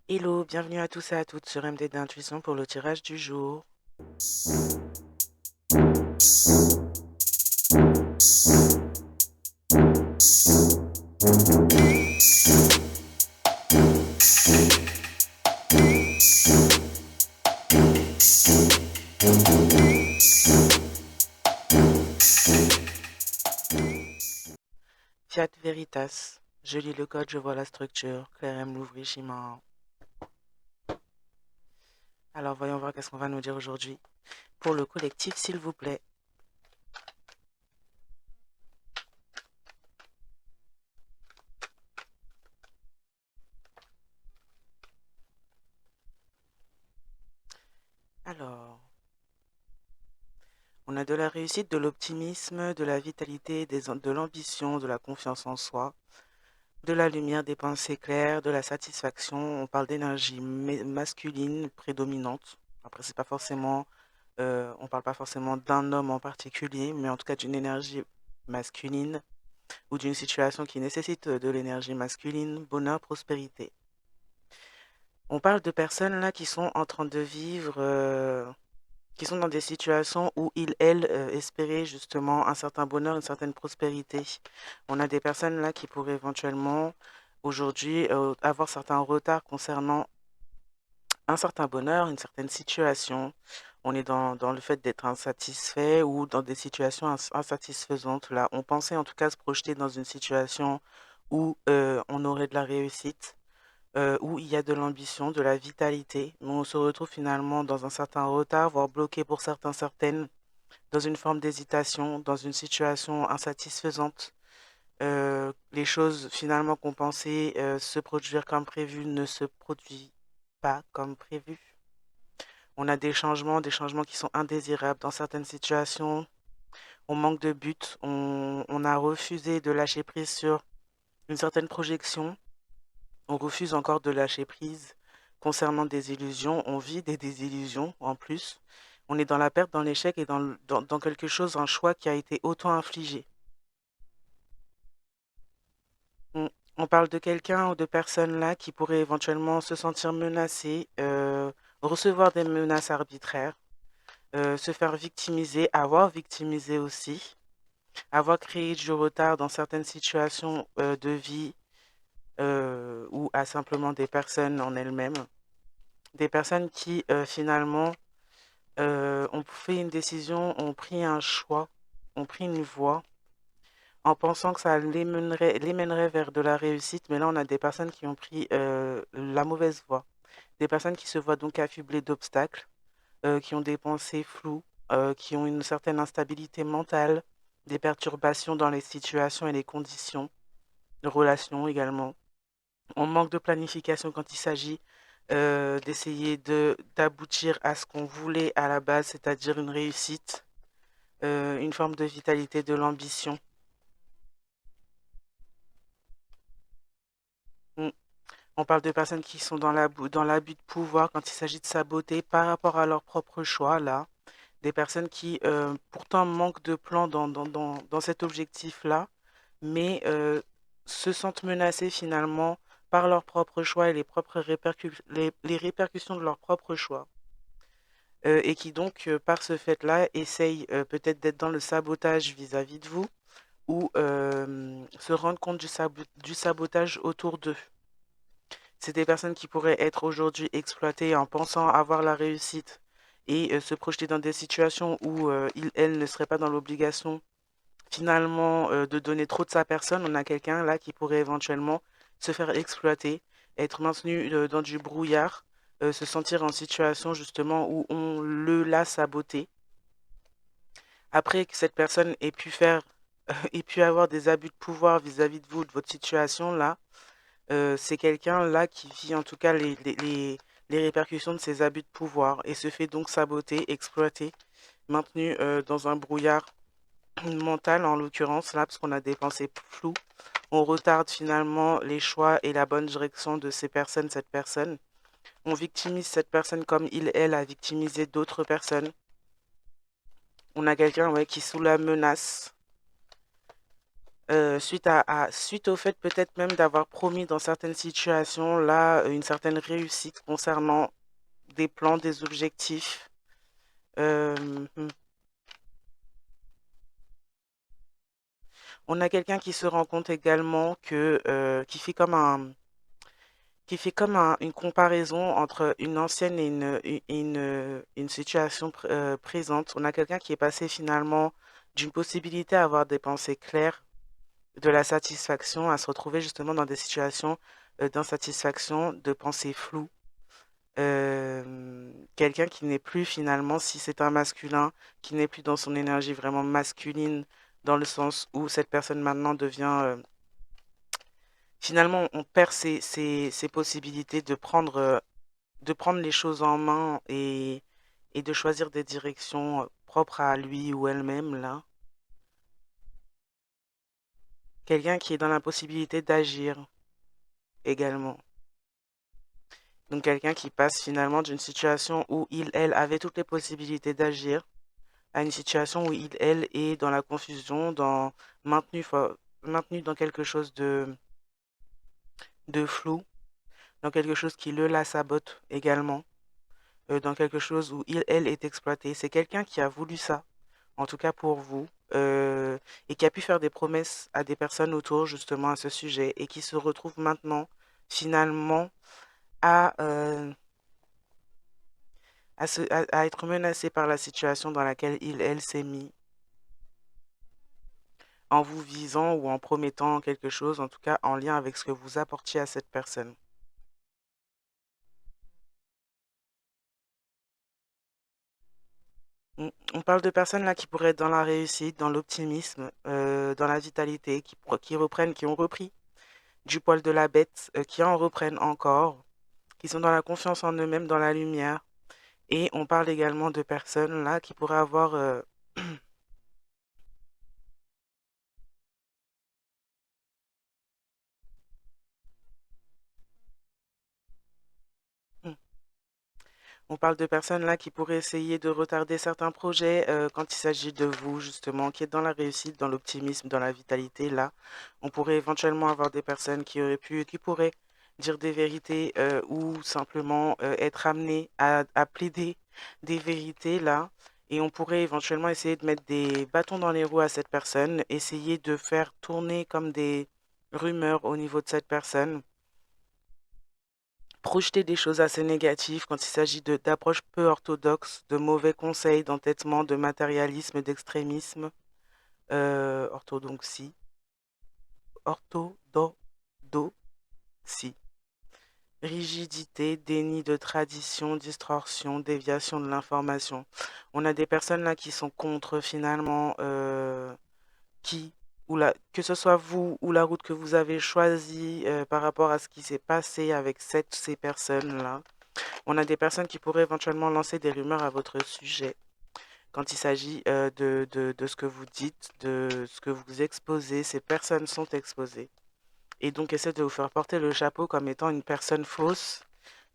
Hello, bienvenue à tous et à toutes sur MD d'Intuition pour le tirage du jour. Fiat Veritas. Je lis le code, je vois la structure. Claire M. Louvry-Chimard. Alors voyons voir qu'est-ce qu'on va nous dire aujourd'hui. Pour le collectif, s'il vous plaît. Alors, on a de la réussite, de l'optimisme, de la vitalité, de l'ambition, de la confiance en soi, de la lumière, des pensées claires, de la satisfaction. On parle d'énergie masculine prédominante. Après, c'est pas forcément, on parle pas forcément d'un homme en particulier, mais en tout cas d'une énergie masculine ou d'une situation qui nécessite de l'énergie masculine, bonheur, prospérité. On parle de personnes là qui sont en train de vivre, qui sont dans des situations où ils, elles, espéraient justement un certain bonheur, une certaine prospérité. On a des personnes là qui pourraient éventuellement aujourd'hui avoir certains retards concernant un certain bonheur, une certaine situation. On est dans le fait d'être insatisfait ou dans des situations insatisfaisantes. Là, on pensait en tout cas se projeter dans une situation où on aurait de la réussite, où il y a de l'ambition, de la vitalité, mais on se retrouve finalement dans un certain retard, voire bloqué pour certains, certaines, dans une forme d'hésitation, dans une situation insatisfaisante. Les choses finalement qu'on pensait se produire comme prévu ne se produisent pas comme prévu. On a des changements qui sont indésirables dans certaines situations. On manque de but. On a refusé de lâcher prise sur une certaine projection. On refuse encore de lâcher prise concernant des illusions. On vit des désillusions en plus. On est dans la perte, dans l'échec et dans quelque chose, un choix qui a été auto-infligé. On parle de quelqu'un ou de personnes là qui pourraient éventuellement se sentir menacées, recevoir des menaces arbitraires, se faire victimiser, avoir victimisé aussi, avoir créé du retard dans certaines situations de vie ou à simplement des personnes en elles-mêmes. Des personnes qui finalement ont fait une décision, ont pris un choix, ont pris une voie en pensant que ça les mènerait vers de la réussite. Mais là, on a des personnes qui ont pris la mauvaise voie. Des personnes qui se voient donc affublées d'obstacles, qui ont des pensées floues, qui ont une certaine instabilité mentale, des perturbations dans les situations et les conditions de relations également. On manque de planification quand il s'agit d'essayer d'aboutir à ce qu'on voulait à la base, c'est-à-dire une réussite, une forme de vitalité, de l'ambition. Mm. On parle de personnes qui sont dans l'abus de pouvoir quand il s'agit de saboter par rapport à leur propre choix, là. Des personnes qui pourtant manquent de plan dans cet objectif-là, mais se sentent menacées finalement par leur propre choix et les répercussions de leur propre choix. Et qui donc, par ce fait-là, essayent peut-être d'être dans le sabotage vis-à-vis de vous ou se rendre compte du sabotage autour d'eux. C'est des personnes qui pourraient être aujourd'hui exploitées en pensant avoir la réussite et se projeter dans des situations où elles ne seraient pas dans l'obligation finalement de donner trop de sa personne. On a quelqu'un là qui pourrait éventuellement se faire exploiter, être maintenu dans du brouillard, se sentir en situation justement où on le l'a saboté. Après que cette personne ait pu faire ait pu avoir des abus de pouvoir vis-à-vis de vous, de votre situation là, c'est quelqu'un là qui vit en tout cas les répercussions de ses abus de pouvoir et se fait donc saboter, exploiter, maintenu dans un brouillard mental en l'occurrence là, parce qu'on a des pensées floues. On retarde finalement les choix et la bonne direction de ces personnes, cette personne. On victimise cette personne comme il, elle a victimisé d'autres personnes. On a quelqu'un ouais, qui est sous la menace suite au fait peut-être même d'avoir promis dans certaines situations, là, une certaine réussite concernant des plans, des objectifs. Euh, hmm. On a quelqu'un qui se rend compte également qui fait comme une comparaison entre une ancienne et une situation présente. On a quelqu'un qui est passé finalement d'une possibilité à avoir des pensées claires, de la satisfaction, à se retrouver justement dans des situations d'insatisfaction, de pensées floues. Quelqu'un qui n'est plus finalement, si c'est un masculin, qui n'est plus dans son énergie vraiment masculine, dans le sens où cette personne maintenant devient finalement, on perd ses possibilités de prendre les choses en main et de choisir des directions propres à lui ou elle-même, là. Quelqu'un qui est dans la possibilité d'agir également. Donc quelqu'un qui passe finalement d'une situation où il, elle, avait toutes les possibilités d'agir à une situation où il, elle, est dans la confusion, maintenu dans quelque chose de flou, dans quelque chose qui la sabote également. Dans quelque chose où il, elle est exploitée. C'est quelqu'un qui a voulu ça, en tout cas pour vous, et qui a pu faire des promesses à des personnes autour justement à ce sujet et qui se retrouve maintenant finalement à, à être menacé par la situation dans laquelle il, elle s'est mis en vous visant ou en promettant quelque chose, en tout cas en lien avec ce que vous apportiez à cette personne. On parle de personnes là qui pourraient être dans la réussite, dans l'optimisme, dans la vitalité, qui ont repris du poil de la bête, qui en reprennent encore, qui sont dans la confiance en eux-mêmes, dans la lumière. Et on parle également de personnes là qui pourraient avoir... On parle de personnes là qui pourraient essayer de retarder certains projets quand il s'agit de vous, justement, qui est dans la réussite, dans l'optimisme, dans la vitalité. Là, on pourrait éventuellement avoir des personnes qui pourraient dire des vérités ou simplement être amenées à plaider des vérités là. Et on pourrait éventuellement essayer de mettre des bâtons dans les roues à cette personne, essayer de faire tourner comme des rumeurs au niveau de cette personne, projeter des choses assez négatives quand il s'agit d'approches peu orthodoxes, de mauvais conseils, d'entêtement, de matérialisme, d'extrémisme, orthodoxie, orthodoxie, rigidité, déni de tradition, distorsion, déviation de l'information. On a des personnes là qui sont contre finalement qui que ce soit vous ou la route que vous avez choisie par rapport à ce qui s'est passé avec ces personnes-là. On a des personnes qui pourraient éventuellement lancer des rumeurs à votre sujet quand il s'agit de ce que vous dites, de ce que vous exposez. Ces personnes sont exposées et donc essaient de vous faire porter le chapeau comme étant une personne fausse,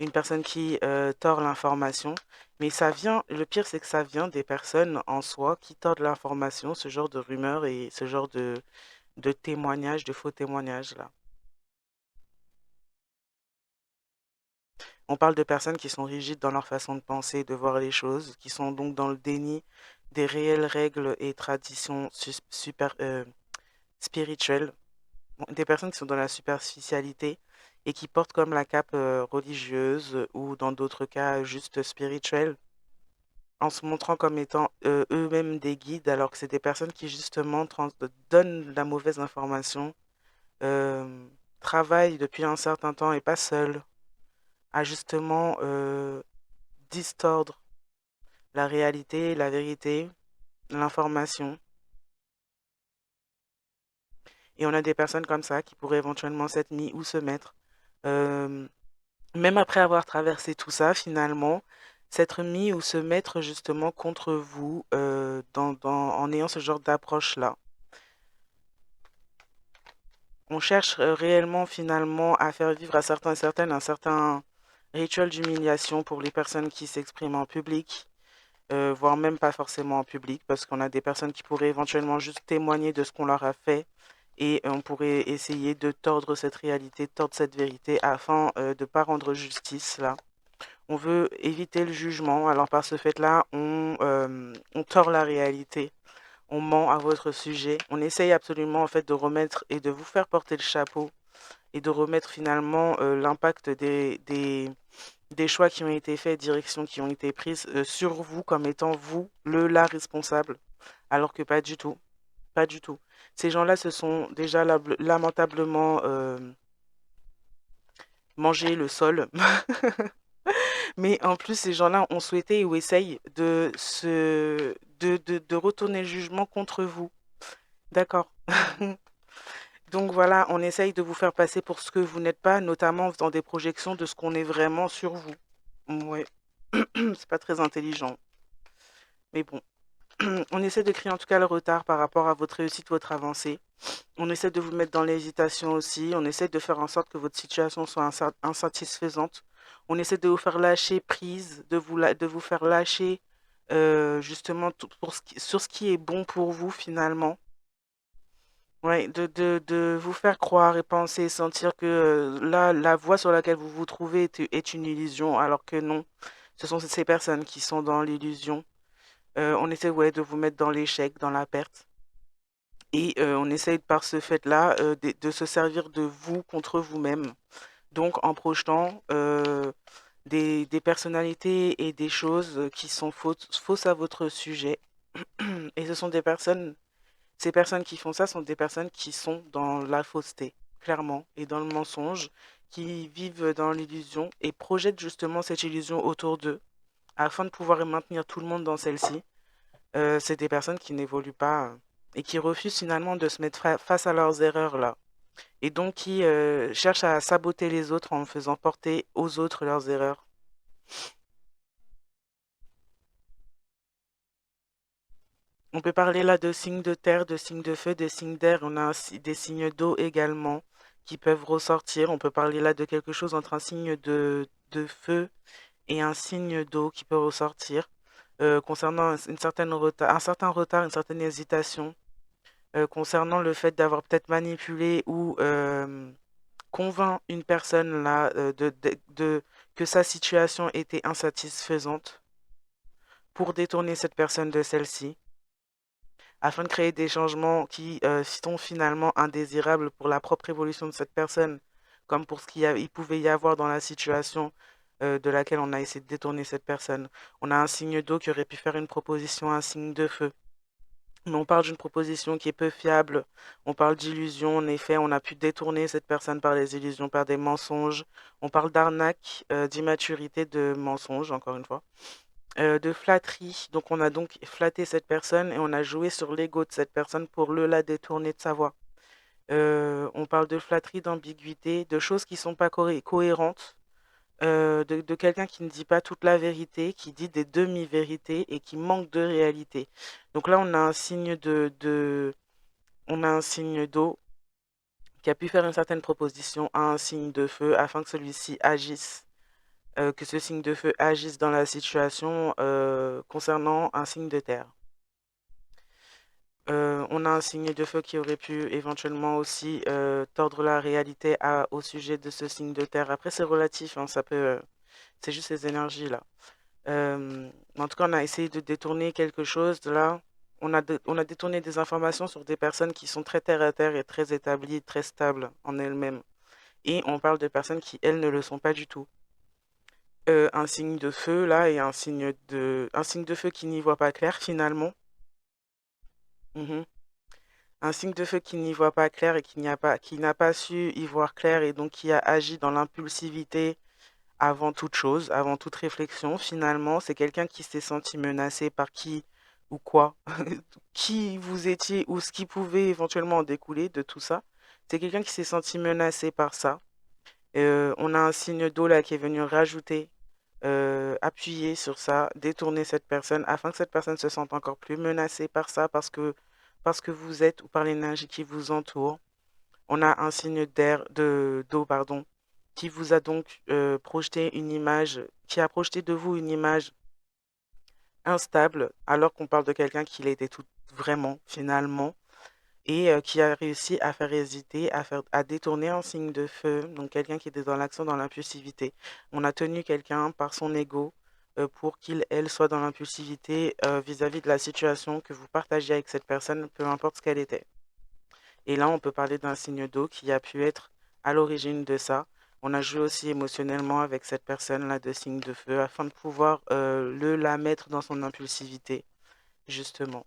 une personne qui tord l'information. Mais ça vient, le pire c'est que ça vient des personnes en soi qui tordent l'information, ce genre de rumeurs et ce genre de témoignages, de faux témoignages là. On parle de personnes qui sont rigides dans leur façon de penser, de voir les choses, qui sont donc dans le déni des réelles règles et traditions spirituelles. Bon, des personnes qui sont dans la superficialité et qui portent comme la cape religieuse ou dans d'autres cas juste spirituelle, en se montrant comme étant eux-mêmes des guides, alors que c'est des personnes qui justement donnent la mauvaise information, euh, travaillent depuis un certain temps et pas seules, à justement distordre la réalité, la vérité, l'information. Et on a des personnes comme ça qui pourraient éventuellement s'être mis ou se mettre, euh, même après avoir traversé tout ça, finalement, s'être mis ou se mettre justement contre vous en ayant ce genre d'approche-là. On cherche réellement finalement à faire vivre à certains et certaines un certain rituel d'humiliation pour les personnes qui s'expriment en public, voire même pas forcément en public, parce qu'on a des personnes qui pourraient éventuellement juste témoigner de ce qu'on leur a fait et on pourrait essayer de tordre cette réalité, tordre cette vérité afin de ne pas rendre justice là. On veut éviter le jugement, alors par ce fait-là, on tord la réalité, on ment à votre sujet, on essaye absolument en fait de remettre et de vous faire porter le chapeau et de remettre finalement l'impact des choix qui ont été faits, directions qui ont été prises sur vous comme étant vous la responsable, alors que pas du tout, pas du tout. Ces gens-là se sont déjà lamentablement mangé le sol, mais en plus ces gens-là ont souhaité ou essayent de retourner le jugement contre vous. D'accord. Donc voilà, on essaye de vous faire passer pour ce que vous n'êtes pas, notamment en faisant des projections de ce qu'on est vraiment sur vous. Ouais, c'est pas très intelligent. Mais bon, on essaie de créer en tout cas le retard par rapport à votre réussite, votre avancée. On essaie de vous mettre dans l'hésitation aussi. On essaie de faire en sorte que votre situation soit insatisfaisante. On essaie de vous faire lâcher prise, de vous faire lâcher justement sur ce qui est bon pour vous finalement. Ouais, de vous faire croire et penser, sentir que là, la voie sur laquelle vous vous trouvez est une illusion, alors que non. Ce sont ces personnes qui sont dans l'illusion. On essaie ouais, de vous mettre dans l'échec, dans la perte. Et on essaye par ce fait-là de se servir de vous contre vous-même. Donc en projetant des personnalités et des choses qui sont fausses à votre sujet. Et ce sont ces personnes qui font ça sont des personnes qui sont dans la fausseté, clairement, et dans le mensonge, qui vivent dans l'illusion et projettent justement cette illusion autour d'eux afin de pouvoir maintenir tout le monde dans celle-ci. C'est des personnes qui n'évoluent pas et qui refusent finalement de se mettre face à leurs erreurs là. Et donc qui cherchent à saboter les autres en faisant porter aux autres leurs erreurs. On peut parler là de signes de terre, de signes de feu, de signes d'air. On a des signes d'eau également qui peuvent ressortir. On peut parler là de quelque chose entre un signe de feu et un signe d'eau qui peut ressortir. Concernant un certain retard, une certaine hésitation. Concernant le fait d'avoir peut-être manipulé ou convainc une personne là que sa situation était insatisfaisante pour détourner cette personne de celle-ci afin de créer des changements qui sont finalement indésirables pour la propre évolution de cette personne, comme pour ce il pouvait y avoir dans la situation de laquelle on a essayé de détourner cette personne. On a un signe d'eau qui aurait pu faire une proposition à un signe de feu. Mais on parle d'une proposition qui est peu fiable. On parle d'illusion. En effet, on a pu détourner cette personne par les illusions, par des mensonges. On parle d'arnaque, d'immaturité, de mensonge, encore une fois. De flatterie. Donc, on a donc flatté cette personne et on a joué sur l'ego de cette personne pour la détourner de sa voix. On parle de flatterie, d'ambiguïté, de choses qui ne sont pas cohérentes. De quelqu'un qui ne dit pas toute la vérité, qui dit des demi-vérités et qui manque de réalité. Donc là, on a un signe on a un signe d'eau qui a pu faire une certaine proposition à un signe de feu afin que celui-ci agisse, que ce signe de feu agisse dans la situation concernant un signe de terre. On a un signe de feu qui aurait pu éventuellement aussi tordre la réalité au sujet de ce signe de terre. Après, c'est relatif, hein, c'est juste ces énergies-là. En tout cas, on a essayé de détourner quelque chose de là. On a détourné des informations sur des personnes qui sont très terre à terre et très établies, très stables en elles-mêmes. Et on parle de personnes qui, elles, ne le sont pas du tout. Un signe de feu, là, et un signe de feu qui n'y voit pas clair, finalement. Mhm. Un signe de feu qui n'y voit pas clair et qui n'a pas su y voir clair et donc qui a agi dans l'impulsivité avant toute chose, avant toute réflexion, finalement, c'est quelqu'un qui s'est senti menacé par qui ou quoi, qui vous étiez ou ce qui pouvait éventuellement en découler de tout ça. C'est quelqu'un qui s'est senti menacé par ça. On a un signe d'eau là qui est venu rajouter, appuyer sur ça, détourner cette personne afin que cette personne se sente encore plus menacée par ça parce que vous êtes ou par l'énergie qui vous entoure. On a un signe d'eau, pardon, qui vous a donc projeté une image, qui a projeté de vous une image instable, alors qu'on parle de quelqu'un qui l'était tout vraiment, finalement. et qui a réussi à faire hésiter, à détourner un signe de feu, donc quelqu'un qui était dans l'action, dans l'impulsivité. On a tenu quelqu'un par son ego pour qu'il, elle, soit dans l'impulsivité vis-à-vis de la situation que vous partagez avec cette personne, peu importe ce qu'elle était. Et là, on peut parler d'un signe d'eau qui a pu être à l'origine de ça. On a joué aussi émotionnellement avec cette personne-là de signe de feu afin de pouvoir la mettre dans son impulsivité, justement.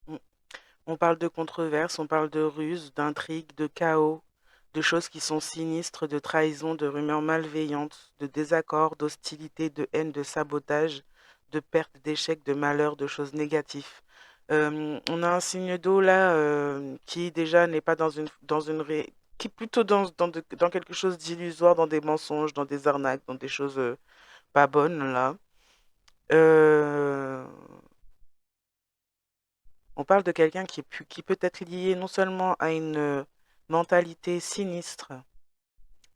Mm. On parle de controverses, on parle de ruses, d'intrigues, de chaos, de choses qui sont sinistres, de trahison, de rumeurs malveillantes, de désaccords, d'hostilité, de haine, de sabotage, de perte, d'échecs, de malheur, de choses négatives. On a un signe d'eau là qui déjà n'est pas qui est plutôt dans quelque chose d'illusoire, dans des mensonges, dans des arnaques, dans des choses pas bonnes là. Euh, On parle de quelqu'un qui peut être lié non seulement à une mentalité sinistre,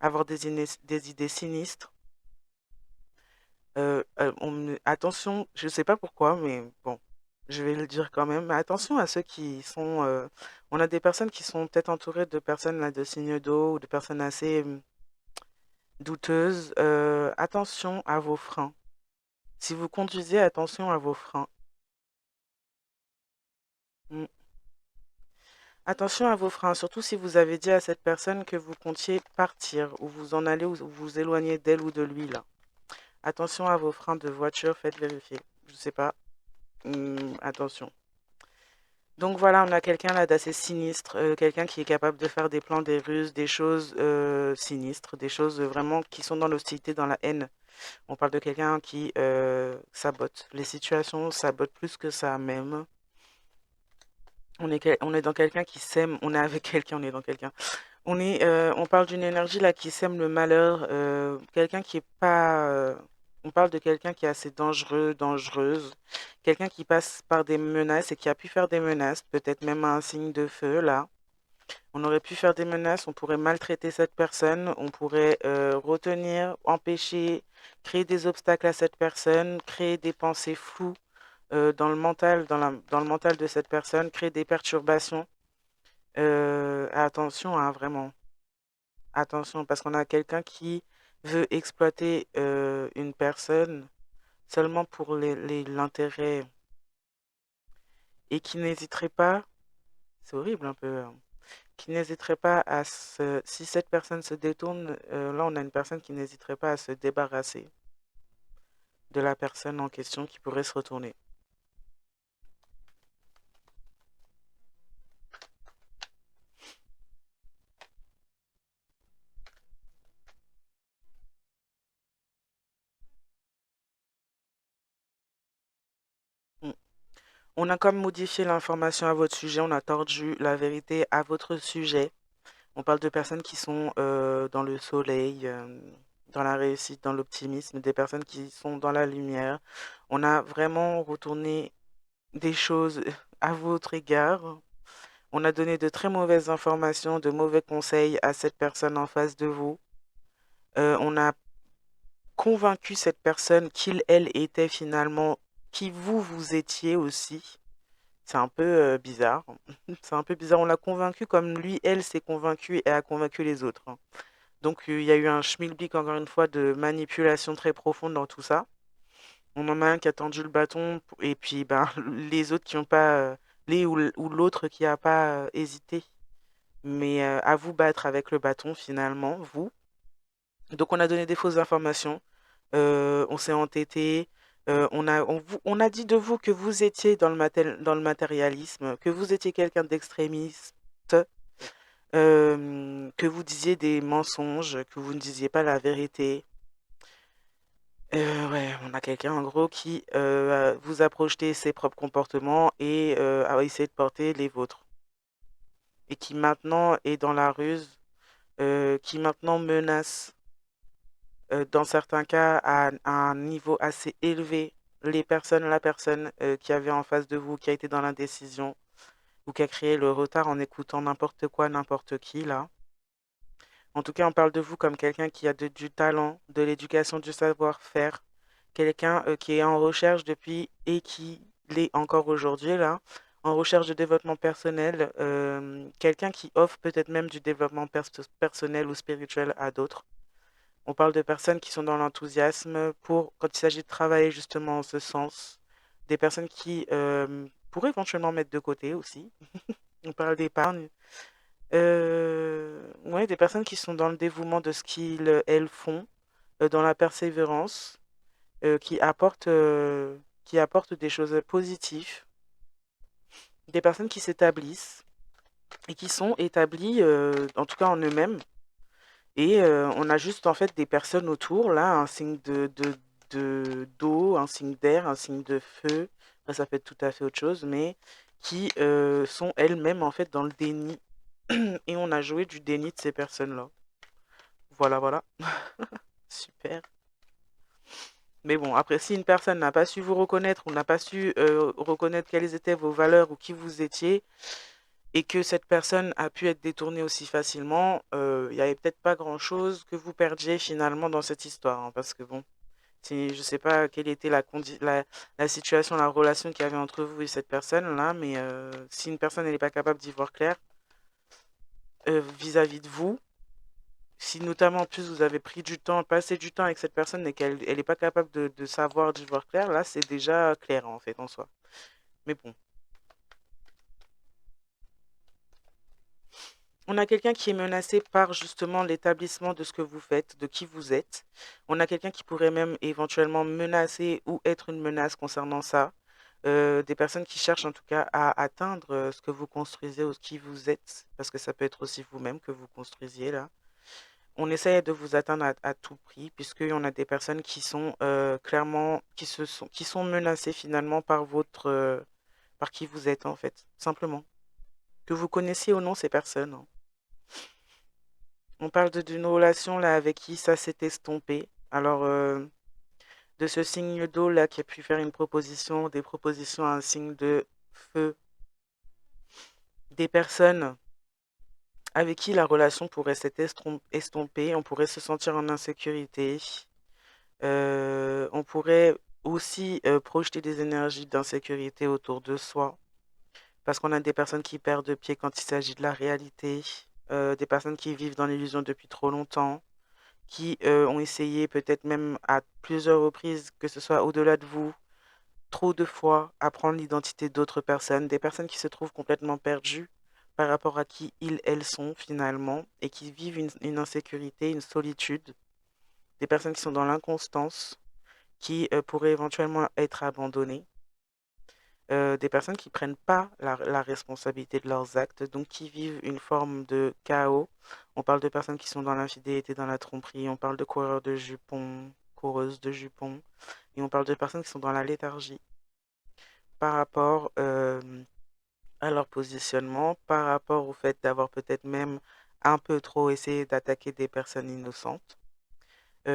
avoir des idées sinistres. Attention, je ne sais pas pourquoi, mais bon, je vais le dire quand même. Mais attention à ceux qui sont. On a des personnes qui sont peut-être entourées de personnes là, de signes d'eau ou de personnes assez douteuses. Attention à vos freins. Si vous conduisez, attention à vos freins. Mm. Attention à vos freins, surtout si vous avez dit à cette personne que vous comptiez partir, ou vous en allez, ou vous éloigner d'elle ou de lui, là. Attention à vos freins de voiture, faites vérifier. Je sais pas. Attention. Donc voilà, on a quelqu'un là d'assez sinistre, quelqu'un qui est capable de faire des plans, des ruses, des choses sinistres, des choses vraiment qui sont dans l'hostilité, dans la haine. On parle de quelqu'un qui sabote les situations, sabote plus que ça même. On est dans quelqu'un qui sème, on est avec quelqu'un, on est dans quelqu'un. On parle d'une énergie là qui sème le malheur, quelqu'un qui est pas. On parle de quelqu'un qui est assez dangereux, dangereuse, quelqu'un qui passe par des menaces et qui a pu faire des menaces, peut-être même un signe de feu là. On aurait pu faire des menaces, on pourrait maltraiter cette personne, on pourrait retenir, empêcher, créer des obstacles à cette personne, créer des pensées floues dans le mental, dans le mental de cette personne, créer des perturbations. Attention, hein, vraiment. Attention, parce qu'on a quelqu'un qui veut exploiter une personne seulement pour l'intérêt et qui n'hésiterait pas, c'est horrible un peu, hein, qui n'hésiterait pas si cette personne se détourne, là on a une personne qui n'hésiterait pas à se débarrasser de la personne en question qui pourrait se retourner. Mm. On a comme modifié l'information à votre sujet, on a tordu la vérité à votre sujet. On parle de personnes qui sont dans le soleil, dans la réussite, dans l'optimisme, des personnes qui sont dans la lumière. On a vraiment retourné des choses à votre égard. On a donné de très mauvaises informations, de mauvais conseils à cette personne en face de vous. On a convaincu cette personne qu'il, elle, était finalement qui vous étiez aussi. C'est un peu bizarre. C'est un peu bizarre. On l'a convaincu comme lui, elle s'est convaincue et a convaincu les autres. Donc il y a eu un schmilblick encore une fois de manipulation très profonde dans tout ça. On en a un qui a tendu le bâton et puis ben les autres qui n'ont pas ou l'autre qui n'a pas hésité, mais à vous battre avec le bâton finalement, vous. Donc on a donné des fausses informations, on s'est entêté, on a dit de vous que vous étiez dans le matérialisme, que vous étiez quelqu'un d'extrémiste, que vous disiez des mensonges, que vous ne disiez pas la vérité. Ouais, on a quelqu'un en gros qui vous a projeté ses propres comportements et a essayé de porter les vôtres. Et qui maintenant est dans la ruse, qui maintenant menace, dans certains cas, à un niveau assez élevé. la personne qui avait en face de vous, qui a été dans l'indécision ou qui a créé le retard en écoutant n'importe quoi, n'importe qui, là. En tout cas, on parle de vous comme quelqu'un qui a du talent, de l'éducation, du savoir-faire, quelqu'un qui est en recherche depuis et qui l'est encore aujourd'hui, là, en recherche de développement personnel, quelqu'un qui offre peut-être même du développement personnel ou spirituel à d'autres. On parle de personnes qui sont dans l'enthousiasme pour, quand il s'agit de travailler justement en ce sens, des personnes qui pourraient éventuellement mettre de côté aussi. On parle d'épargne. Ouais, des personnes qui sont dans le dévouement de ce elles font, dans la persévérance, qui apportent des choses positives, des personnes qui s'établissent et qui sont établies, en tout cas en eux-mêmes. Et on a juste en fait des personnes autour, là, un signe d'eau, un signe d'air, un signe de feu. Après, ça peut être tout à fait autre chose, mais qui sont elles-mêmes en fait dans le déni. Et on a joué du déni de ces personnes-là. Voilà, voilà. Super. Mais bon, après, si une personne n'a pas su vous reconnaître ou n'a pas su reconnaître quelles étaient vos valeurs ou qui vous étiez, et que cette personne a pu être détournée aussi facilement, il n'y avait peut-être pas grand-chose que vous perdiez finalement dans cette histoire, hein, parce que bon, je ne sais pas quelle était la situation, la relation qu'il y avait entre vous et cette personne-là, mais si une personne n'est pas capable d'y voir clair vis-à-vis de vous, si notamment en plus vous avez pris du temps, passé du temps avec cette personne et qu'elle n'est pas capable de savoir, d'y voir clair, là c'est déjà clair en fait en soi. Mais bon. On a quelqu'un qui est menacé par justement l'établissement de ce que vous faites, de qui vous êtes. On a quelqu'un qui pourrait même éventuellement menacer ou être une menace concernant ça. Des personnes qui cherchent en tout cas à atteindre ce que vous construisez ou ce qui vous êtes, parce que ça peut être aussi vous-même que vous construisiez là. On essaie de vous atteindre à tout prix, puisqu'on a des personnes qui sont clairement, qui sont menacées finalement par par qui vous êtes en fait, simplement. Que vous connaissiez ou non ces personnes, hein. On parle d'une relation là avec qui ça s'est estompé. Alors, de ce signe d'eau là qui a pu faire une proposition, des propositions à un signe de feu, des personnes avec qui la relation pourrait s'être estompée, on pourrait se sentir en insécurité, on pourrait aussi projeter des énergies d'insécurité autour de soi, parce qu'on a des personnes qui perdent pied quand il s'agit de la réalité, des personnes qui vivent dans l'illusion depuis trop longtemps, qui ont essayé peut-être même à plusieurs reprises, que ce soit au-delà de vous, trop de fois, à prendre l'identité d'autres personnes, des personnes qui se trouvent complètement perdues par rapport à qui elles sont finalement, et qui vivent une insécurité, une solitude, des personnes qui sont dans l'inconstance, qui pourraient éventuellement être abandonnées, des personnes qui prennent pas la responsabilité de leurs actes, donc qui vivent une forme de chaos. On parle de personnes qui sont dans l'infidélité, dans la tromperie, on parle de coureurs de jupons, coureuses de jupons, et on parle de personnes qui sont dans la léthargie par rapport à leur positionnement, par rapport au fait d'avoir peut-être même un peu trop essayé d'attaquer des personnes innocentes,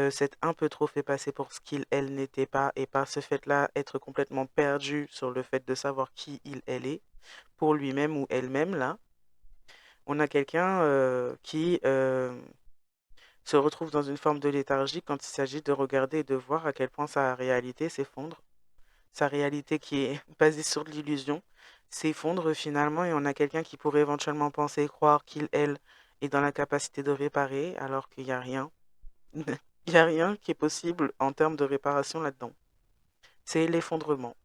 s'être un peu trop fait passer pour ce elles n'étaient pas, et par ce fait-là être complètement perdu sur le fait de savoir qui elle est, pour lui-même ou elle-même, là. On a quelqu'un qui se retrouve dans une forme de léthargie quand il s'agit de regarder et de voir à quel point sa réalité s'effondre. Sa réalité qui est basée sur de l'illusion s'effondre finalement, et on a quelqu'un qui pourrait éventuellement penser et croire elle, est dans la capacité de réparer alors qu'il n'y a rien. Il n'y a rien qui est possible en termes de réparation là-dedans. C'est l'effondrement.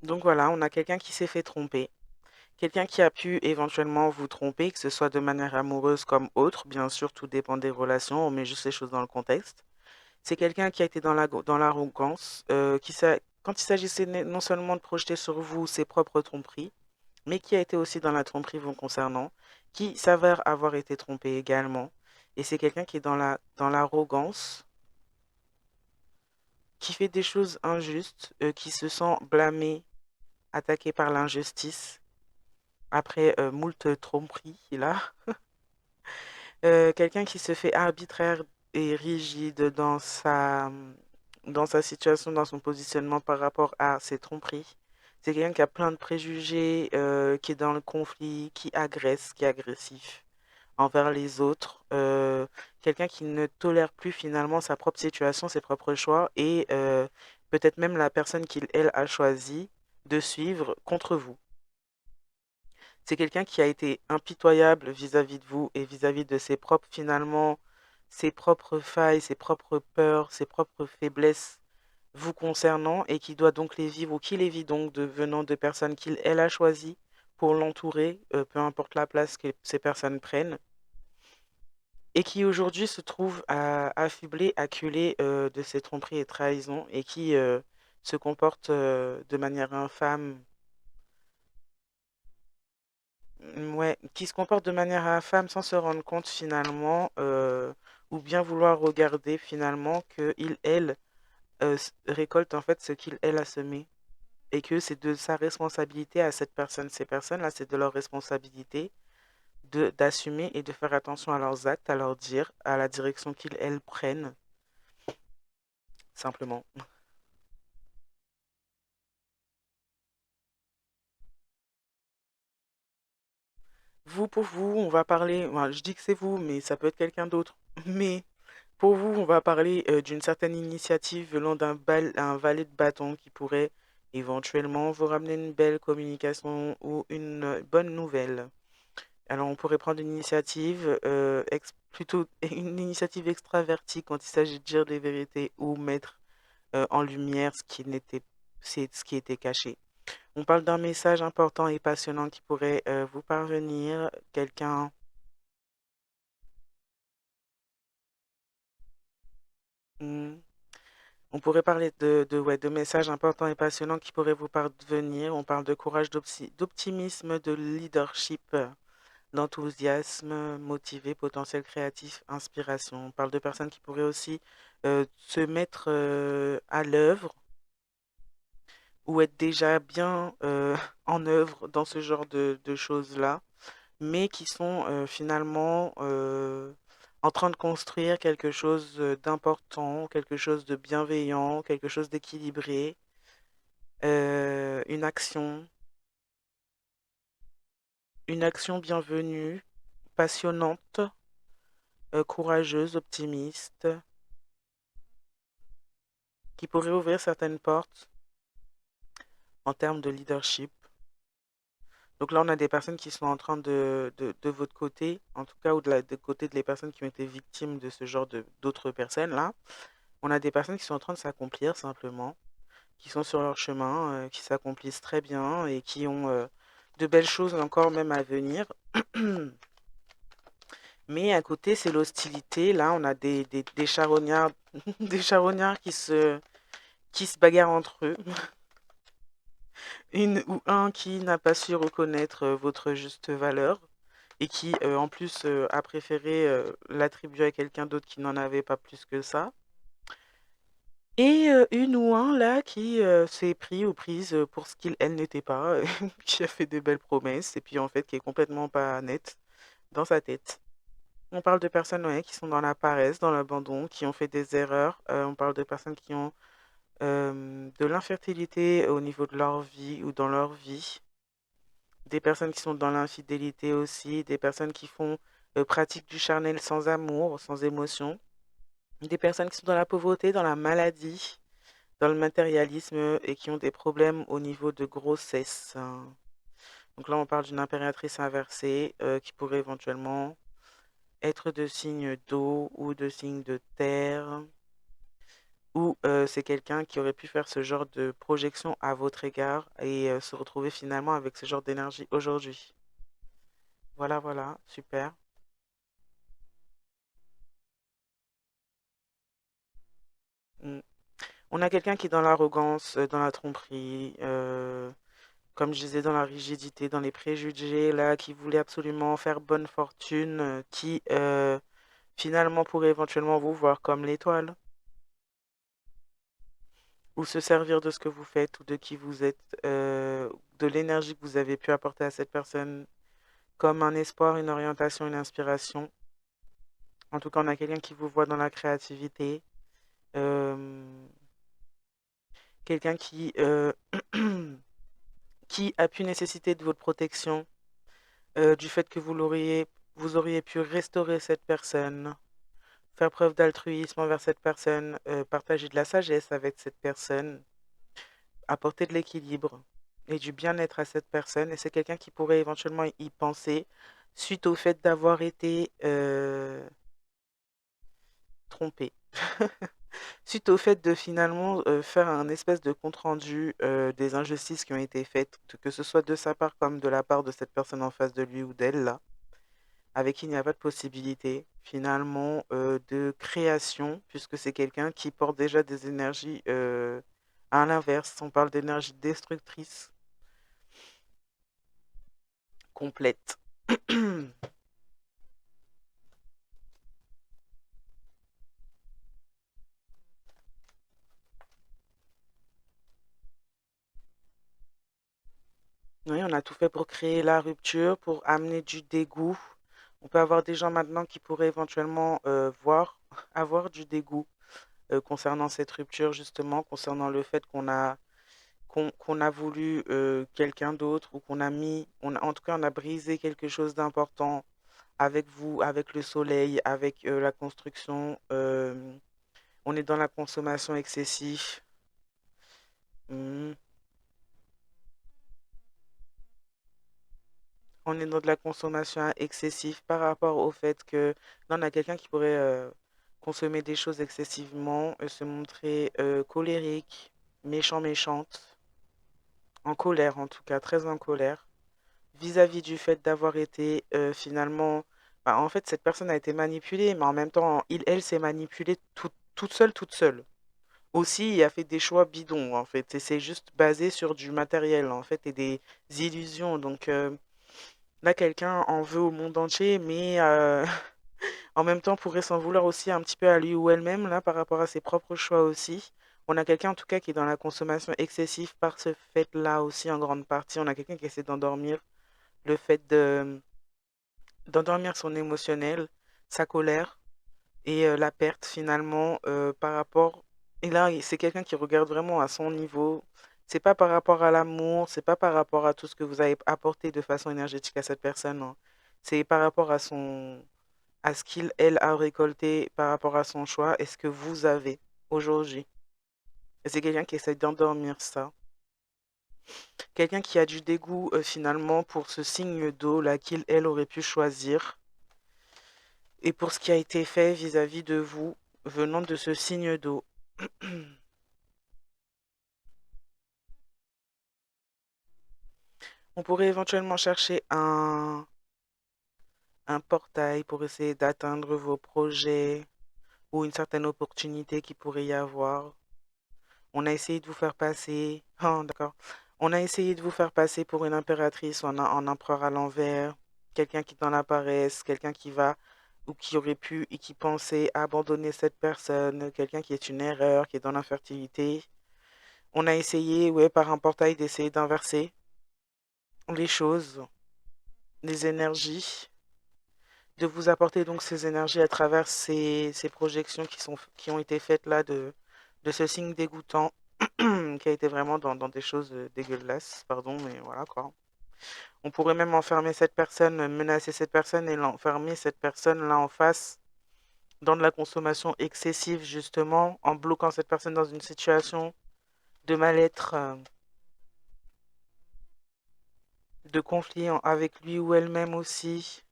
Donc voilà, on a quelqu'un qui s'est fait tromper. Quelqu'un qui a pu éventuellement vous tromper, que ce soit de manière amoureuse comme autre, bien sûr, tout dépend des relations, on met juste les choses dans le contexte. C'est quelqu'un qui a été dans l'arrogance, quand il s'agissait non seulement de projeter sur vous ses propres tromperies, mais qui a été aussi dans la tromperie vous concernant, qui s'avère avoir été trompé également. Et c'est quelqu'un qui est dans l'arrogance, qui fait des choses injustes, qui se sent blâmé, attaqué par l'injustice, après moult tromperies, là. Quelqu'un qui se fait arbitraire et rigide dans dans sa situation, dans son positionnement par rapport à ses tromperies. C'est quelqu'un qui a plein de préjugés, qui est dans le conflit, qui agresse, qui est agressif envers les autres. Quelqu'un qui ne tolère plus finalement sa propre situation, ses propres choix et peut-être même la personne qu'il, elle, a choisi de suivre contre vous. C'est quelqu'un qui a été impitoyable vis-à-vis de vous et vis-à-vis de ses propres, finalement, ses propres failles, ses propres peurs, ses propres faiblesses vous concernant et qui doit donc les vivre ou qui les vit donc venant de personnes qu'il, elle, a choisies pour l'entourer, peu importe la place que ces personnes prennent, et qui aujourd'hui se trouve affublé, acculé de ces tromperies et trahisons et qui se comporte de manière infâme. Ouais, qui se comporte de manière infâme sans se rendre compte finalement, ou bien vouloir regarder finalement que il, elle, récolte en fait ce qu'il, elle, a semé. Et que c'est de sa responsabilité à cette personne, ces personnes-là, c'est de leur responsabilité d'assumer et de faire attention à leurs actes, à leur dire, à la direction qu'ils, elles, prennent, simplement. Vous, pour vous, on va parler, enfin, je dis que c'est vous, mais ça peut être quelqu'un d'autre. Mais pour vous, on va parler d'une certaine initiative venant un valet de bâton qui pourrait éventuellement vous ramener une belle communication ou une bonne nouvelle. Alors, on pourrait prendre une initiative, plutôt une initiative extravertie quand il s'agit de dire des vérités ou mettre en lumière ce qui était caché. On parle d'un message important et passionnant qui pourrait vous parvenir. Quelqu'un. Hmm, on pourrait parler ouais, de messages importants et passionnants qui pourraient vous parvenir. On parle de courage, d'optimisme, de leadership, d'enthousiasme, motivé, potentiel créatif, inspiration. On parle de personnes qui pourraient aussi se mettre à l'œuvre ou être déjà bien en œuvre dans ce genre de choses-là, mais qui sont finalement en train de construire quelque chose d'important, quelque chose de bienveillant, quelque chose d'équilibré, une action bienvenue, passionnante, courageuse, optimiste, qui pourrait ouvrir certaines portes en termes de leadership. Donc là, on a des personnes qui sont en train de votre côté, en tout cas, ou de côté des personnes qui ont été victimes de ce genre d'autres personnes là. On a des personnes qui sont en train de s'accomplir simplement, qui sont sur leur chemin, qui s'accomplissent très bien et qui ont de belles choses encore même à venir. Mais à côté, c'est l'hostilité. Là, on a des charognards, des charognards qui se bagarrent entre eux. Une ou un qui n'a pas su reconnaître votre juste valeur et qui, en plus, a préféré l'attribuer à quelqu'un d'autre qui n'en avait pas plus que ça. Et une ou un là qui s'est pris ou prise pour ce qu'il, elle n'était pas, qui a fait des belles promesses et puis en fait qui est complètement pas nette dans sa tête. On parle de personnes ouais, qui sont dans la paresse, dans l'abandon, qui ont fait des erreurs. On parle de personnes qui ont de l'infertilité au niveau de leur vie ou dans leur vie. Des personnes qui sont dans l'infidélité aussi. Des personnes qui font pratique du charnel sans amour, sans émotion. Des personnes qui sont dans la pauvreté, dans la maladie, dans le matérialisme et qui ont des problèmes au niveau de grossesse. Donc là, on parle d'une impératrice inversée qui pourrait éventuellement être de signe d'eau ou de signe de terre, ou c'est quelqu'un qui aurait pu faire ce genre de projection à votre égard et se retrouver finalement avec ce genre d'énergie aujourd'hui. Voilà, voilà, super. Mm. On a quelqu'un qui est dans l'arrogance, dans la tromperie, comme je disais, dans la rigidité, dans les préjugés, là, qui voulait absolument faire bonne fortune, qui finalement pourrait éventuellement vous voir comme l'étoile, ou se servir de ce que vous faites, ou de qui vous êtes, de l'énergie que vous avez pu apporter à cette personne, comme un espoir, une orientation, une inspiration. En tout cas, on a quelqu'un qui vous voit dans la créativité, quelqu'un qui, qui a pu nécessiter de votre protection, du fait que vous auriez pu restaurer cette personne, faire preuve d'altruisme envers cette personne, partager de la sagesse avec cette personne, apporter de l'équilibre et du bien-être à cette personne. Et c'est quelqu'un qui pourrait éventuellement y penser suite au fait d'avoir été trompé. Suite au fait de finalement faire un espèce de compte-rendu des injustices qui ont été faites, que ce soit de sa part comme de la part de cette personne en face de lui ou d'elle, là, avec qui il n'y a pas de possibilité finalement de création, puisque c'est quelqu'un qui porte déjà des énergies à l'inverse. On parle d'énergie destructrice complète. Oui, on a tout fait pour créer la rupture, pour amener du dégoût. On peut avoir des gens maintenant qui pourraient éventuellement avoir du dégoût concernant cette rupture, justement, concernant le fait qu'on a voulu quelqu'un d'autre ou qu'on a mis, en tout cas, on a brisé quelque chose d'important avec vous, avec le soleil, avec la construction. On est dans la consommation excessive. Hmm. On est dans de la consommation excessive par rapport au fait que là, on a quelqu'un qui pourrait consommer des choses excessivement, se montrer colérique, méchant, méchante, en colère en tout cas, très en colère, vis-à-vis du fait d'avoir été finalement... Bah, en fait, cette personne a été manipulée, mais en même temps, elle s'est manipulée toute seule, toute seule. Aussi, il a fait des choix bidons, en fait, et c'est juste basé sur du matériel, en fait, et des illusions. Donc là, quelqu'un en veut au monde entier, mais en même temps pourrait s'en vouloir aussi un petit peu à lui ou elle-même, là, par rapport à ses propres choix aussi. On a quelqu'un, en tout cas, qui est dans la consommation excessive par ce fait-là aussi, en grande partie. On a quelqu'un qui essaie d'endormir le fait d'endormir son émotionnel, sa colère et la perte finalement par rapport. Et là, c'est quelqu'un qui regarde vraiment à son niveau. C'est pas par rapport à l'amour, c'est pas par rapport à tout ce que vous avez apporté de façon énergétique à cette personne, hein. C'est par rapport à ce qu'il, elle, a récolté par rapport à son choix et ce que vous avez aujourd'hui. Et c'est quelqu'un qui essaie d'endormir ça. Quelqu'un qui a du dégoût finalement pour ce signe d'eau là qu'il, elle, aurait pu choisir et pour ce qui a été fait vis-à-vis de vous venant de ce signe d'eau. On pourrait éventuellement chercher un portail pour essayer d'atteindre vos projets ou une certaine opportunité qui pourrait y avoir. On a essayé de vous faire passer. Oh, d'accord. On a essayé de vous faire passer pour une impératrice ou en empereur à l'envers. Quelqu'un qui est dans la paresse, quelqu'un qui va ou qui aurait pu et qui pensait abandonner cette personne, quelqu'un qui est une erreur, qui est dans l'infertilité. On a essayé, ouais, par un portail d'essayer d'inverser les choses, les énergies, de vous apporter donc ces énergies à travers ces projections qui ont été faites là de ce signe dégoûtant qui a été vraiment dans des choses dégueulasses, pardon, mais voilà quoi. On pourrait même enfermer cette personne, menacer cette personne et l'enfermer cette personne là en face dans de la consommation excessive justement, en bloquant cette personne dans une situation de mal-être, de conflit avec lui ou elle-même aussi,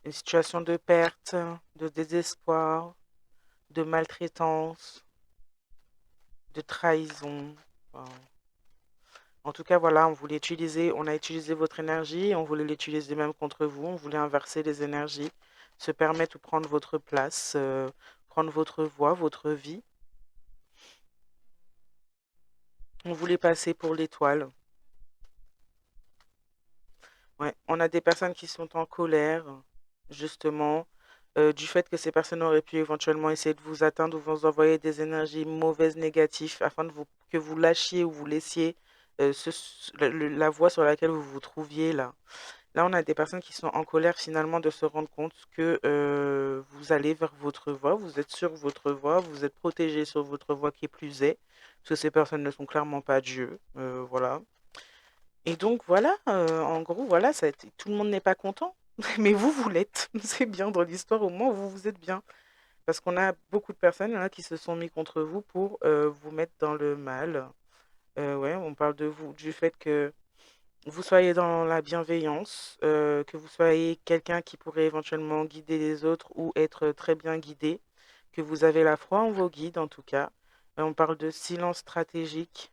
une situation de perte, de désespoir, de maltraitance, de trahison. Enfin, en tout cas, voilà, on a utilisé votre énergie, on voulait l'utiliser même contre vous, on voulait inverser les énergies, se permettre de prendre votre place, prendre votre voix, votre vie. On voulait passer pour l'étoile. Ouais, on a des personnes qui sont en colère, justement, du fait que ces personnes auraient pu éventuellement essayer de vous atteindre ou vous envoyer des énergies mauvaises, négatives, afin que vous lâchiez ou vous laissiez la voie sur laquelle vous vous trouviez là. Là, on a des personnes qui sont en colère finalement de se rendre compte que vous allez vers votre voie, vous êtes sur votre voie, vous êtes protégé sur votre voie qui est plus est, parce que ces personnes ne sont clairement pas Dieu, voilà. Et donc voilà, en gros, voilà, tout le monde n'est pas content, mais vous l'êtes. C'est bien dans l'histoire, au moins vous êtes bien. Parce qu'on a beaucoup de personnes là, qui se sont mis contre vous pour vous mettre dans le mal. Ouais, on parle de vous, du fait que vous soyez dans la bienveillance, que vous soyez quelqu'un qui pourrait éventuellement guider les autres ou être très bien guidé, que vous avez la foi en vos guides en tout cas. On parle de silence stratégique,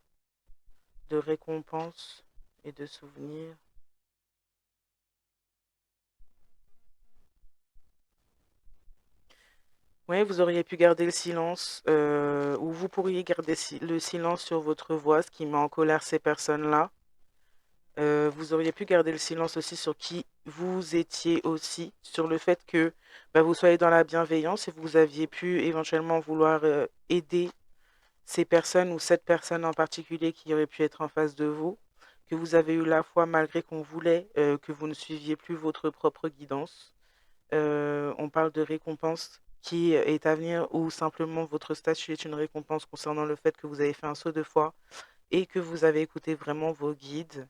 de récompense et de souvenirs. Ouais, vous auriez pu garder le silence, ou vous pourriez garder le silence sur votre voix, ce qui met en colère ces personnes-là. Vous auriez pu garder le silence aussi sur qui vous étiez aussi, sur le fait que bah, vous soyez dans la bienveillance et vous aviez pu éventuellement vouloir aider ces personnes ou cette personne en particulier qui aurait pu être en face de vous, que vous avez eu la foi malgré qu'on voulait que vous ne suiviez plus votre propre guidance. On parle de récompense qui est à venir ou simplement votre statut est une récompense concernant le fait que vous avez fait un saut de foi et que vous avez écouté vraiment vos guides.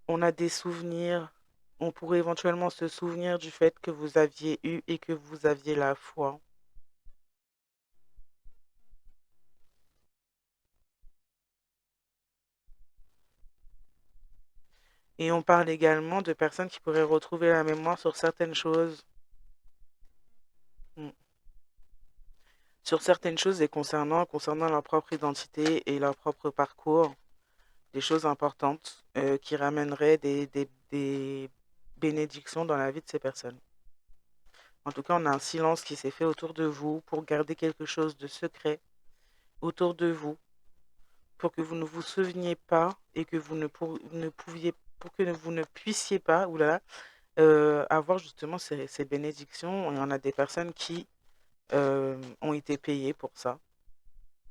On a des souvenirs, on pourrait éventuellement se souvenir du fait que vous aviez eu et que vous aviez la foi. Et on parle également de personnes qui pourraient retrouver la mémoire sur certaines choses, mm, sur certaines choses et concernant leur propre identité et leur propre parcours, des choses importantes qui ramèneraient des bénédictions dans la vie de ces personnes. En tout cas, on a un silence qui s'est fait autour de vous pour garder quelque chose de secret autour de vous, pour que vous ne vous souveniez pas et que vous ne pouviez, pour que vous ne puissiez pas, oulala, avoir justement ces bénédictions. Il y en a des personnes qui ont été payées pour ça,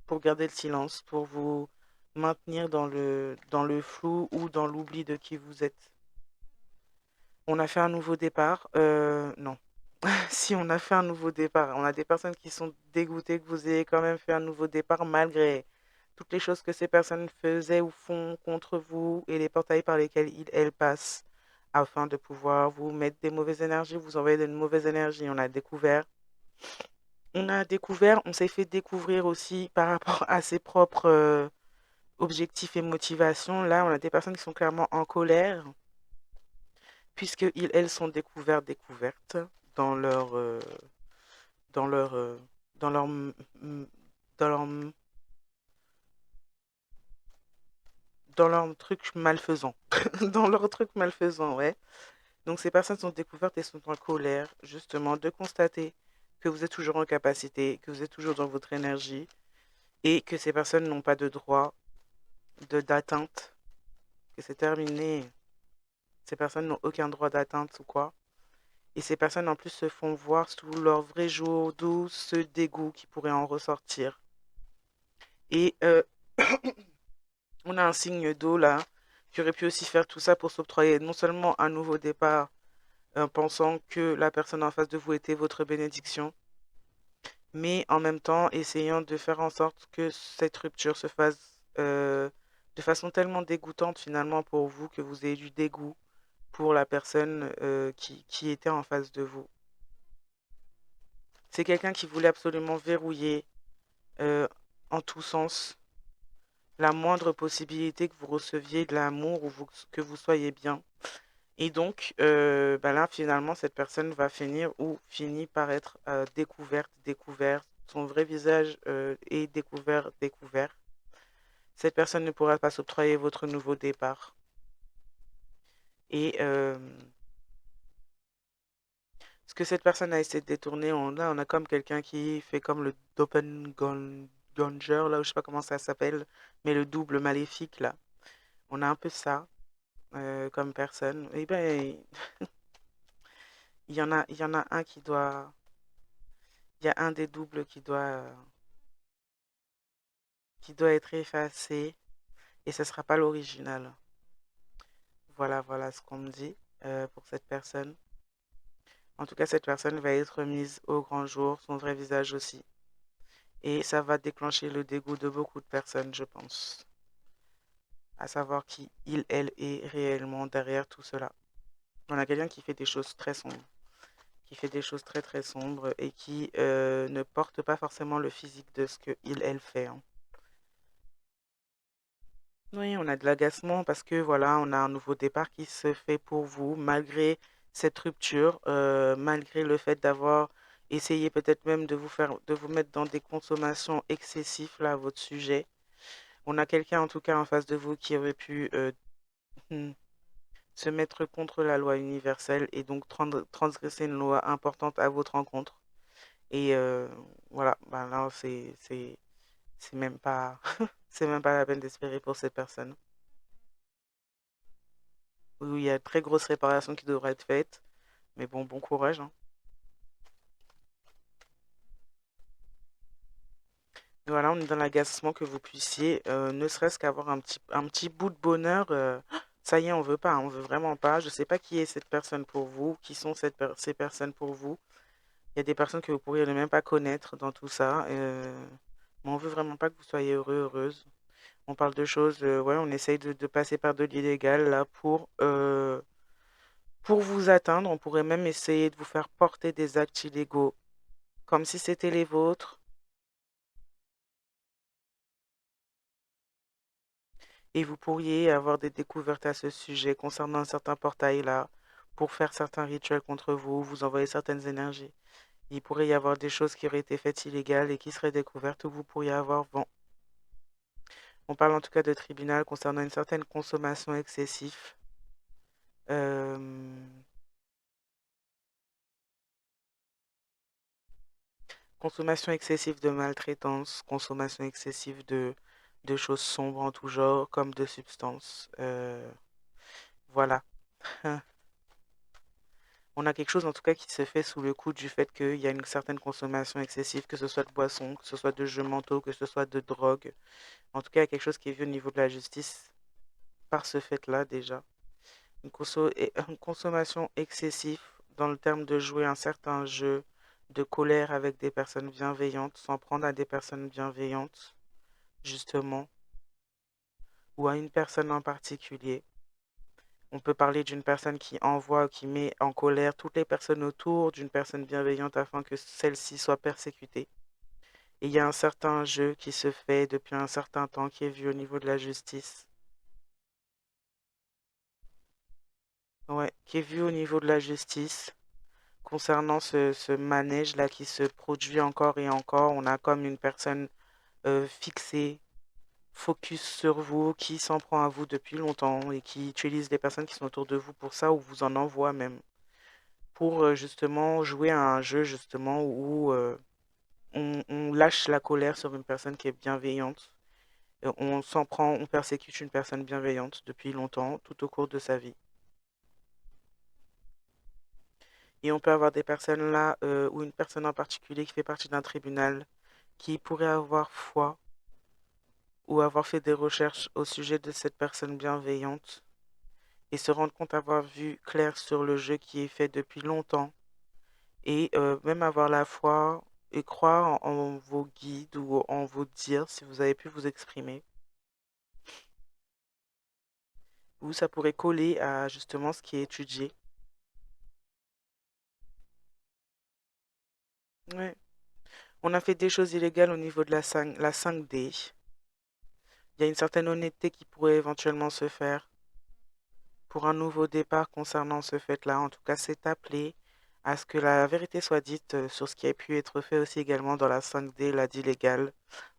pour garder le silence, pour vous maintenir dans le flou ou dans l'oubli de qui vous êtes. On a fait un nouveau départ. Non. Si on a fait un nouveau départ, on a des personnes qui sont dégoûtées que vous ayez quand même fait un nouveau départ malgré toutes les choses que ces personnes faisaient ou font contre vous et les portails par lesquels elles passent afin de pouvoir vous mettre des mauvaises énergies, vous envoyer de mauvaises énergies. On s'est fait découvrir aussi par rapport à ses propres objectifs et motivations. Là, on a des personnes qui sont clairement en colère puisque elles sont découvertes dans leur dans leur dans leur dans leur dans leur truc malfaisant. Dans leur truc malfaisant, ouais. Donc ces personnes sont découvertes et sont en colère, justement, de constater que vous êtes toujours en capacité, que vous êtes toujours dans votre énergie et que ces personnes n'ont pas de droit d'atteinte, que c'est terminé. Ces personnes n'ont aucun droit d'atteinte ou quoi. Et ces personnes en plus se font voir sous leur vrai jour, d'où ce dégoût qui pourrait en ressortir. Et on a un signe d'eau là, qui aurait pu aussi faire tout ça pour s'octroyer non seulement un nouveau départ, pensant que la personne en face de vous était votre bénédiction, mais en même temps essayant de faire en sorte que cette rupture se fasse de façon tellement dégoûtante finalement pour vous que vous ayez du dégoût pour la personne qui était en face de vous. C'est quelqu'un qui voulait absolument verrouiller euh, en tous sens la moindre possibilité que vous receviez de l'amour ou que vous soyez bien. Et donc, bah là, finalement, cette personne va finir ou finit par être découverte. Son vrai visage est découvert. Cette personne ne pourra pas s'octroyer votre nouveau départ. Et ce que cette personne a essayé de détourner, là, on a comme quelqu'un qui fait comme le doppelganger, là, je sais pas comment ça s'appelle, mais le double maléfique, là. On a un peu ça comme personne. Et ben, il y en a un qui doit, il y a un des doubles qui doit être effacé et ce sera pas l'original. Voilà, voilà ce qu'on me dit. pour cette personne. En tout cas, cette personne va être mise au grand jour, son vrai visage aussi. Et ça va déclencher le dégoût de beaucoup de personnes, je pense. À savoir qui il, elle est réellement derrière tout cela. On a quelqu'un qui fait des choses très sombres, qui fait des choses très très sombres et qui ne porte pas forcément le physique de ce que il, elle fait, hein. Oui, on a de l'agacement parce que voilà, on a un nouveau départ qui se fait pour vous, malgré cette rupture, malgré le fait d'avoir essayé peut-être même de vous mettre dans des consommations excessives là à votre sujet. On a quelqu'un en tout cas en face de vous qui aurait pu hmm, se mettre contre la loi universelle et donc transgresser une loi importante à votre rencontre. Et voilà, ben là c'est même pas c'est même pas la peine d'espérer pour cette personne. Oui, il y a de très grosses réparations qui devraient être faites, mais bon, bon courage, hein. Et voilà, on est dans l'agacement que vous puissiez, ne serait-ce qu'avoir un petit bout de bonheur. Ça y est, on veut pas, hein, on veut vraiment pas. Je sais pas qui est cette personne pour vous, qui sont ces personnes pour vous. Il y a des personnes que vous pourriez ne même pas connaître dans tout ça, mais on veut vraiment pas que vous soyez heureux, heureuse. On parle de choses, ouais, on essaye de passer par de l'illégal là pour vous atteindre. On pourrait même essayer de vous faire porter des actes illégaux comme si c'était les vôtres. Et vous pourriez avoir des découvertes à ce sujet concernant un certain portail-là pour faire certains rituels contre vous, vous envoyer certaines énergies. Il pourrait y avoir des choses qui auraient été faites illégales et qui seraient découvertes où vous pourriez avoir vent. On parle en tout cas de tribunal concernant une certaine consommation excessive. Euh, Consommation excessive de maltraitance, consommation excessive de choses sombres en tout genre, comme de substances. Voilà. On a quelque chose en tout cas qui se fait sous le coup du fait qu'il y a une certaine consommation excessive, que ce soit de boissons, que ce soit de jeux mentaux, que ce soit de drogue. En tout cas, il y a quelque chose qui est vu au niveau de la justice par ce fait-là déjà. Une consommation excessive dans le terme de jouer un certain jeu de colère avec des personnes bienveillantes, s'en prendre à des personnes bienveillantes, justement, ou à une personne en particulier. On peut parler d'une personne qui envoie, qui met en colère toutes les personnes autour d'une personne bienveillante afin que celle-ci soit persécutée. Et il y a un certain jeu qui se fait depuis un certain temps qui est vu au niveau de la justice. Ouais, qui est vu au niveau de la justice concernant ce manège-là qui se produit encore et encore. On a comme une personne fixée, focus sur vous, qui s'en prend à vous depuis longtemps et qui utilise les personnes qui sont autour de vous pour ça ou vous en envoie même. Pour justement jouer à un jeu justement où on lâche la colère sur une personne qui est bienveillante. On s'en prend, on persécute une personne bienveillante depuis longtemps, tout au cours de sa vie. Et on peut avoir des personnes là, ou une personne en particulier qui fait partie d'un tribunal, qui pourrait avoir foi ou avoir fait des recherches au sujet de cette personne bienveillante et se rendre compte avoir vu clair sur le jeu qui est fait depuis longtemps et même avoir la foi et croire en vos guides ou en vos dires si vous avez pu vous exprimer. Ou ça pourrait coller à justement ce qui est étudié. Ouais. On a fait des choses illégales au niveau de la 5D. Il y a une certaine honnêteté qui pourrait éventuellement se faire pour un nouveau départ concernant ce fait-là. En tout cas, c'est appelé à ce que la vérité soit dite sur ce qui a pu être fait aussi également dans la 5D, la dit légale.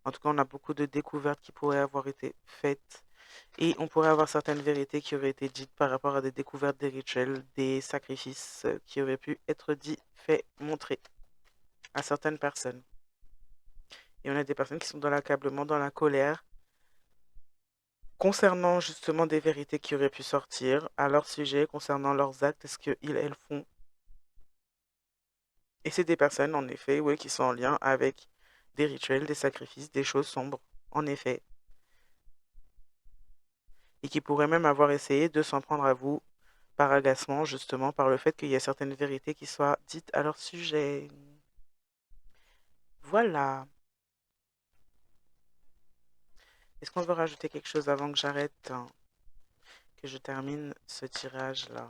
En tout cas, on a beaucoup de découvertes qui pourraient avoir été faites et on pourrait avoir certaines vérités qui auraient été dites par rapport à des découvertes des rituels, des sacrifices qui auraient pu être dits, faits, montrés à certaines personnes. Et on a des personnes qui sont dans l'accablement, dans la colère, concernant justement des vérités qui auraient pu sortir à leur sujet, concernant leurs actes, ce qu'ils, elles font. Et c'est des personnes, en effet, oui, qui sont en lien avec des rituels, des sacrifices, des choses sombres, en effet, et qui pourraient même avoir essayé de s'en prendre à vous par agacement, justement, par le fait qu'il y a certaines vérités qui soient dites à leur sujet. Voilà. Est-ce qu'on veut rajouter quelque chose avant que j'arrête, hein, que je termine ce tirage-là?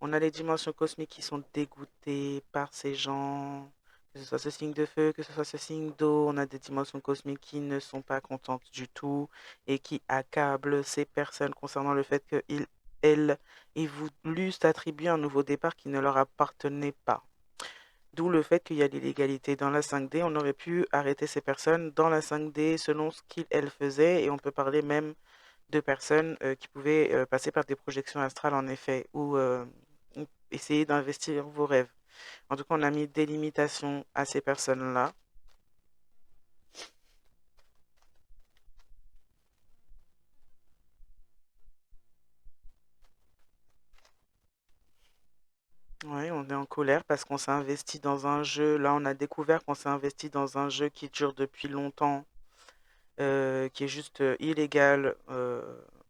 On a les dimensions cosmiques qui sont dégoûtées par ces gens, que ce soit ce signe de feu, que ce soit ce signe d'eau. On a des dimensions cosmiques qui ne sont pas contentes du tout et qui accablent ces personnes concernant le fait qu'ils, elles, aient voulu s'attribuer un nouveau départ qui ne leur appartenait pas. D'où le fait qu'il y a l'illégalité. Dans la 5D, on aurait pu arrêter ces personnes dans la 5D selon ce qu'elles faisaient et on peut parler même de personnes qui pouvaient passer par des projections astrales en effet ou essayer d'investir vos rêves. En tout cas, on a mis des limitations à ces personnes-là. Oui, on est en colère parce qu'on s'est investi dans un jeu. Là, on a découvert qu'on s'est investi dans un jeu qui dure depuis longtemps, qui est juste illégal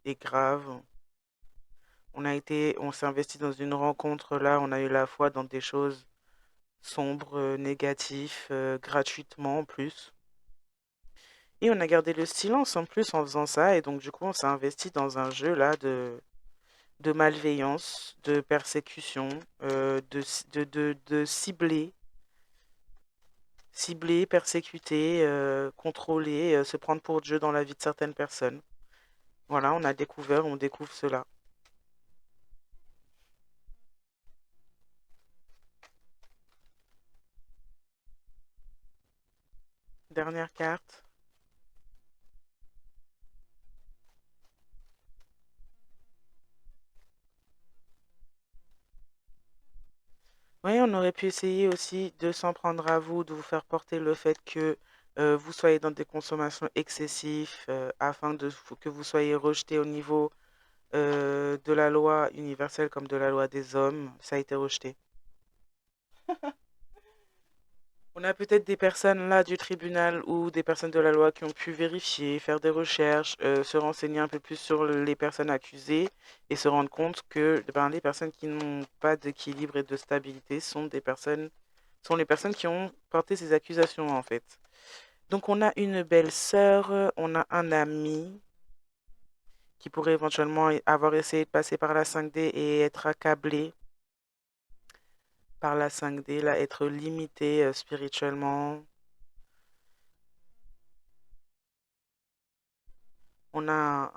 et grave. On s'est investi dans une rencontre là, on a eu la foi dans des choses sombres, négatives, gratuitement en plus. Et on a gardé le silence en plus en faisant ça, et donc du coup on s'est investi dans un jeu là de malveillance, de persécution, de cibler, persécuter, contrôler, se prendre pour Dieu dans la vie de certaines personnes. Voilà, on découvre cela. Dernière carte. Oui, on aurait pu essayer aussi de s'en prendre à vous, de vous faire porter le fait que vous soyez dans des consommations excessives afin que vous soyez rejeté au niveau de la loi universelle comme de la loi des hommes. Ça a été rejeté. On a peut-être des personnes là du tribunal ou des personnes de la loi qui ont pu vérifier, faire des recherches, se renseigner un peu plus sur les personnes accusées et se rendre compte que ben, les personnes qui n'ont pas d'équilibre et de stabilité sont les personnes qui ont porté ces accusations en fait. Donc on a une belle sœur, on a un ami qui pourrait éventuellement avoir essayé de passer par la 5D et être accablé par la 5D, là, être limité spirituellement. On a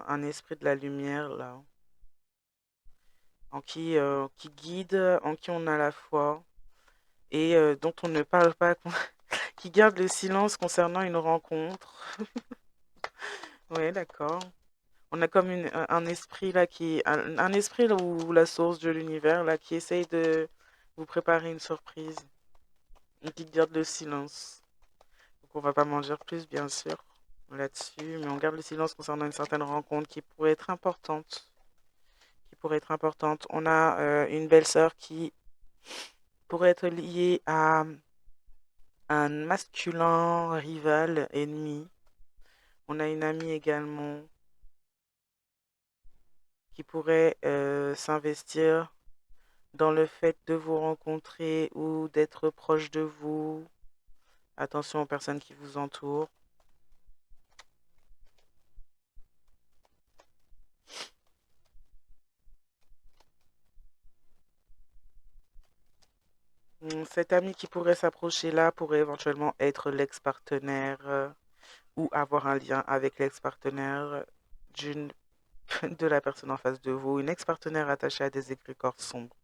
un esprit de la lumière là, qui guide, en qui on a la foi et dont on ne parle pas, qui garde le silence concernant une rencontre. Ouais, d'accord. On a comme un esprit là un esprit là, ou la source de l'univers là qui essaye de vous préparer une surprise et qui garde le silence. Donc on va pas m'en dire plus bien sûr là-dessus, mais on garde le silence concernant une certaine rencontre qui pourrait être importante. On a une belle-sœur qui pourrait être liée à un masculin rival ennemi. On a une amie également qui pourrait s'investir dans le fait de vous rencontrer ou d'être proche de vous. Attention aux personnes qui vous entourent. Cet ami qui pourrait s'approcher là pourrait éventuellement être l'ex-partenaire ou avoir un lien avec l'ex-partenaire d'une de la personne en face de vous, une ex-partenaire attachée à des égrégores sombres.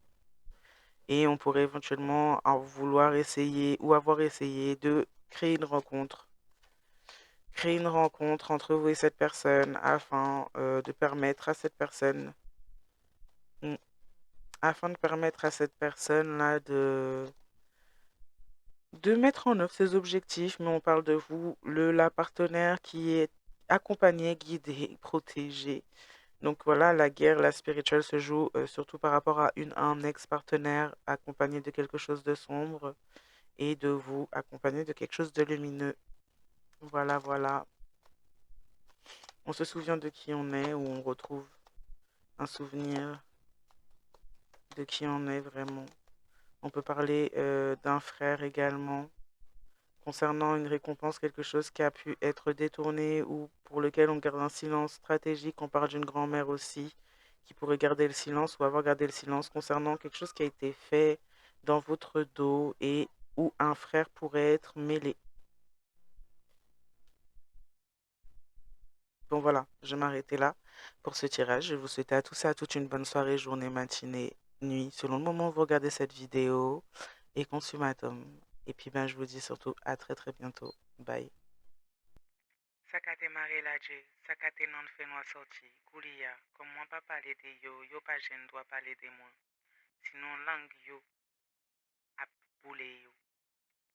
Et on pourrait éventuellement en vouloir essayer ou avoir essayé de créer une rencontre entre vous et cette personne de permettre à cette personne, mm, afin de permettre à cette personne-là de mettre en œuvre ses objectifs. Mais on parle de vous, la partenaire qui est accompagnée, guidée, protégée. Donc voilà, la guerre, la spirituelle se joue surtout par rapport à un ex-partenaire accompagné de quelque chose de sombre et de vous accompagné de quelque chose de lumineux. Voilà, voilà. On se souvient de qui on est ou on retrouve un souvenir de qui on est vraiment. On peut parler d'un frère également, concernant une récompense, quelque chose qui a pu être détourné ou pour lequel on garde un silence stratégique. On parle d'une grand-mère aussi qui pourrait garder le silence ou avoir gardé le silence concernant quelque chose qui a été fait dans votre dos et où un frère pourrait être mêlé. Bon voilà, je vais m'arrêter là pour ce tirage. Je vous souhaite à tous et à toutes une bonne soirée, journée, matinée, nuit, selon le moment où vous regardez cette vidéo et consommatum. Et puis ben, je vous dis surtout à très très bientôt. Bye. Ça ka te mare la je, ça ka te nan fe nou sorti, kouliya, kom mwen pa pale de yo, yo pa jen dwa pale de mwen. Sinon lang yo ap boule yo.